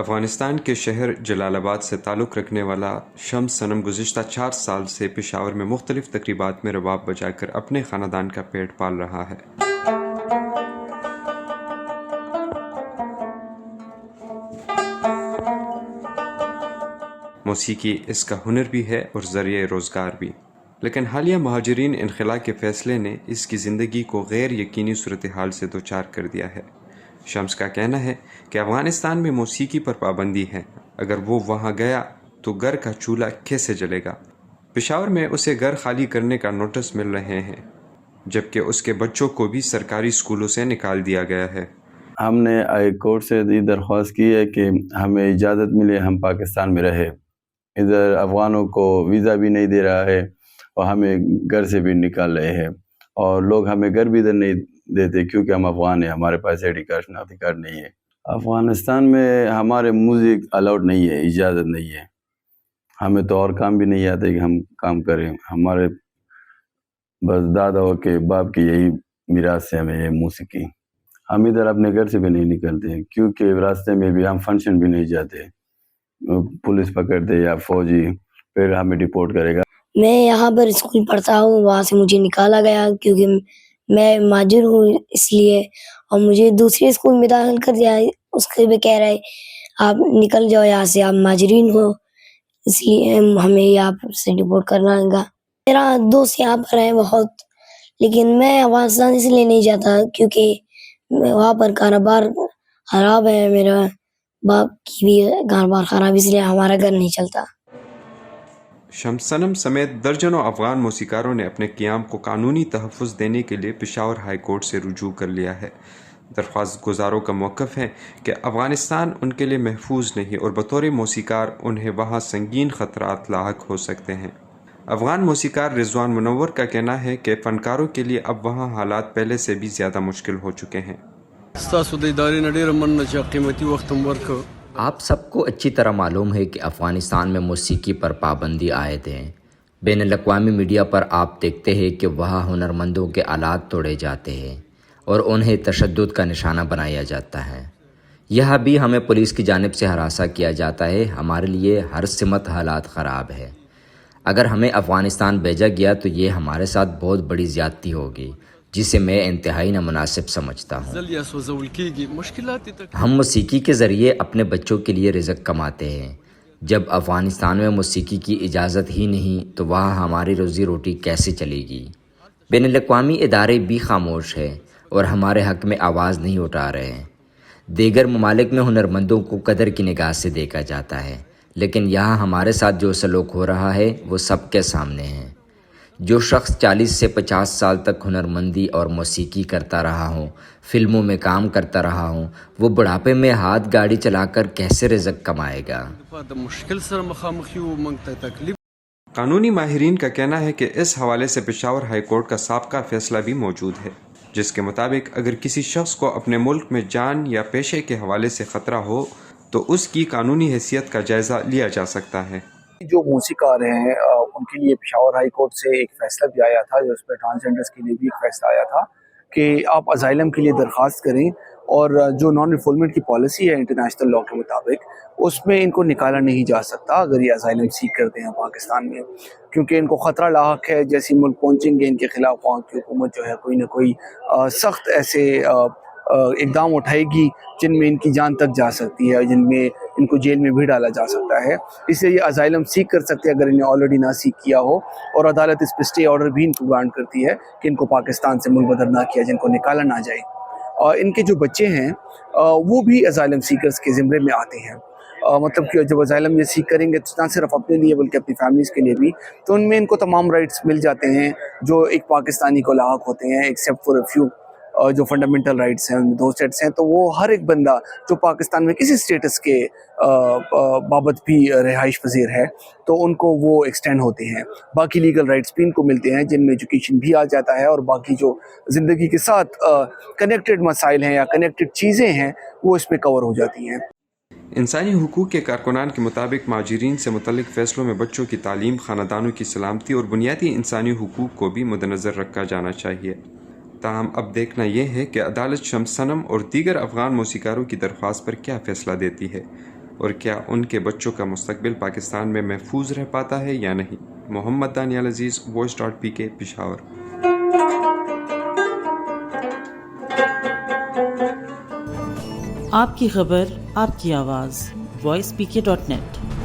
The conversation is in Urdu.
افغانستان کے شہر جلال آباد سے تعلق رکھنے والا شمس صنم گزشتہ 4 سال سے پشاور میں مختلف تقریبات میں رباب بجا کر اپنے خاندان کا پیٹ پال رہا ہے۔ موسیقی اس کا ہنر بھی ہے اور ذریعہ روزگار بھی، لیکن حالیہ مہاجرین انخلاء کے فیصلے نے اس کی زندگی کو غیر یقینی صورتحال سے دوچار کر دیا ہے۔ شمس کا کہنا ہے کہ افغانستان میں موسیقی پر پابندی ہے، اگر وہ وہاں گیا تو گھر کا چولہا کیسے جلے گا؟ پشاور میں اسے گھر خالی کرنے کا نوٹس مل رہے ہیں، جبکہ اس کے بچوں کو بھی سرکاری اسکولوں سے نکال دیا گیا ہے۔ ہم نے ہائی کورٹ سے یہ درخواست کی ہے کہ ہمیں اجازت ملے ہم پاکستان میں رہے۔ ادھر افغانوں کو ویزا بھی نہیں دے رہا ہے اور ہمیں گھر سے بھی نکال رہے ہیں، اور لوگ ہمیں گھر بھی ادھر نہیں دیتے کیونکہ ہم افغان ہیں، ہمارے پاس آئی ڈی کارڈ شناختی کارڈ نہیں ہے۔ افغانستان میں ہمارے میوزک الاؤڈ نہیں ہے، اجازت نہیں ہے۔ ہمیں تو اور کام بھی نہیں آتے کہ ہم کام کریں، ہمارے بس دادا کے باپ کی یہی میراث سے ہمیں یہ موسیقی۔ ہم ادھر اپنے گھر سے بھی نہیں نکلتے کیونکہ راستے میں بھی ہم فنکشن بھی نہیں جاتے، پولیس پکڑتے یا فوجی پھر ہمیں ڈپورٹ کرے گا۔ میں یہاں پر اسکول پڑھتا ہوں، وہاں سے مجھے نکالا گیا کیونکہ میں مہاجر ہوں اس لیے، اور مجھے دوسرے اسکول میں داخل کر دیا، اس کے بھی کہہ رہے آپ نکل جاؤ یہاں سے، آپ مہاجرین ہو، اس لیے ہمیں یہاں سے ڈپورٹ کرنا ہوگا۔ میرا دوست یہاں پر ہے بہت، لیکن میں افغانستان اس لیے نہیں جاتا کیونکہ وہاں پر کاروبار خراب ہے، میرا باپ کی بھی کاروبار خراب، اس لیے ہمارا گھر نہیں چلتا۔ شمس صنم سمیت درجنوں افغان موسیقاروں نے اپنے قیام کو قانونی تحفظ دینے کے لیے پشاور ہائی کورٹ سے رجوع کر لیا ہے۔ درخواست گزاروں کا موقف ہے کہ افغانستان ان کے لیے محفوظ نہیں اور بطور موسیقار انہیں وہاں سنگین خطرات لاحق ہو سکتے ہیں۔ افغان موسیقار رضوان منور کا کہنا ہے کہ فنکاروں کے لیے اب وہاں حالات پہلے سے بھی زیادہ مشکل ہو چکے ہیں۔ آپ سب کو اچھی طرح معلوم ہے کہ افغانستان میں موسیقی پر پابندی عائد ہے۔ بین الاقوامی میڈیا پر آپ دیکھتے ہیں کہ وہاں ہنرمندوں کے آلات توڑے جاتے ہیں اور انہیں تشدد کا نشانہ بنایا جاتا ہے۔ یہاں بھی ہمیں پولیس کی جانب سے ہراساں کیا جاتا ہے۔ ہمارے لیے ہر سمت حالات خراب ہے۔ اگر ہمیں افغانستان بھیجا گیا تو یہ ہمارے ساتھ بہت بڑی زیادتی ہوگی، جسے میں انتہائی نامناسب سمجھتا ہوں۔ ہم موسیقی کے ذریعے اپنے بچوں کے لیے رزق کماتے ہیں۔ جب افغانستان میں موسیقی کی اجازت ہی نہیں تو وہاں ہماری روزی روٹی کیسے چلے گی؟ بین الاقوامی ادارے بھی خاموش ہیں اور ہمارے حق میں آواز نہیں اٹھا رہے ہیں۔ دیگر ممالک میں ہنرمندوں کو قدر کی نگاہ سے دیکھا جاتا ہے، لیکن یہاں ہمارے ساتھ جو سلوک ہو رہا ہے وہ سب کے سامنے ہے۔ جو شخص 40 سے 50 سال تک ہنرمندی اور موسیقی کرتا رہا ہوں، فلموں میں کام کرتا رہا ہوں، وہ بڑھاپے میں ہاتھ گاڑی چلا کر کیسے رزق کمائے گا؟ قانونی ماہرین کا کہنا ہے کہ اس حوالے سے پشاور ہائی کورٹ کا سابقہ فیصلہ بھی موجود ہے، جس کے مطابق اگر کسی شخص کو اپنے ملک میں جان یا پیشے کے حوالے سے خطرہ ہو تو اس کی قانونی حیثیت کا جائزہ لیا جا سکتا ہے۔ جو موسیقار ہیں ان کے لیے پشاور ہائی کورٹ سے ایک فیصلہ بھی آیا تھا، جو اس پہ ٹرانسجینڈرز کے لیے بھی ایک فیصلہ آیا تھا کہ آپ ازائلم کے لیے درخواست کریں، اور جو نان ریفولمنٹ کی پالیسی ہے انٹرنیشنل لا کے مطابق، اس میں ان کو نکالا نہیں جا سکتا اگر یہ ازائلم سیک کرتے ہیں پاکستان میں، کیونکہ ان کو خطرہ لاحق ہے۔ جیسے ملک پہنچیں گے ان کے خلاف وہاں کی حکومت جو ہے کوئی نہ کوئی سخت ایسے اقدام اٹھائے گی جن میں ان کی جان تک جا سکتی ہے، جن میں ان کو جیل میں بھی ڈالا جا سکتا ہے۔ اس لیے یہ ازائلم سیک کر سکتے ہیں اگر انہیں آلریڈی نہ سیک کیا ہو، اور عدالت اس پہ اسٹے آرڈر بھی ان کو گرانٹ کرتی ہے کہ ان کو پاکستان سے ملک بدر نہ کیا جائے، ان کو نکالا نہ جائے۔ ان کے جو بچے ہیں وہ بھی ازائلم سیکرز کے زمرے میں آتے ہیں، مطلب کہ جب ازائلم یہ سیک کریں گے تو نہ صرف اپنے لیے بلکہ اپنی فیملیز کے لیے بھی، تو ان میں ان کو تمام رائٹس مل جاتے ہیں جو ایک پاکستانی کو لاحق ہوتے ہیں، ایکسیپٹ فار اے فیو جو فنڈامنٹل رائٹس ہیں، 2 سیٹس ہیں، تو وہ ہر ایک بندہ جو پاکستان میں کسی سٹیٹس کے بابت بھی رہائش پذیر ہے تو ان کو وہ ایکسٹینڈ ہوتے ہیں۔ باقی لیگل رائٹس بھی ان کو ملتے ہیں جن میں ایجوکیشن بھی آ جاتا ہے، اور باقی جو زندگی کے ساتھ کنیکٹڈ مسائل ہیں یا کنیکٹڈ چیزیں ہیں وہ اس پہ کور ہو جاتی ہیں۔ انسانی حقوق کے کارکنان کے مطابق مہاجرین سے متعلق فیصلوں میں بچوں کی تعلیم، خاندانوں کی سلامتی اور بنیادی انسانی حقوق کو بھی مدنظر رکھا جانا چاہیے۔ تاہم اب دیکھنا یہ ہے کہ عدالت شمس صنم اور دیگر افغان موسیقاروں کی درخواست پر کیا فیصلہ دیتی ہے۔ اور کیا ان کے بچوں کا مستقبل پاکستان میں محفوظ رہ پاتا ہے یا نہیں؟ محمد دانیال عزیز، voice.pk، پشاور۔ آپ کی خبر، آپ کی آواز، voicepk.net۔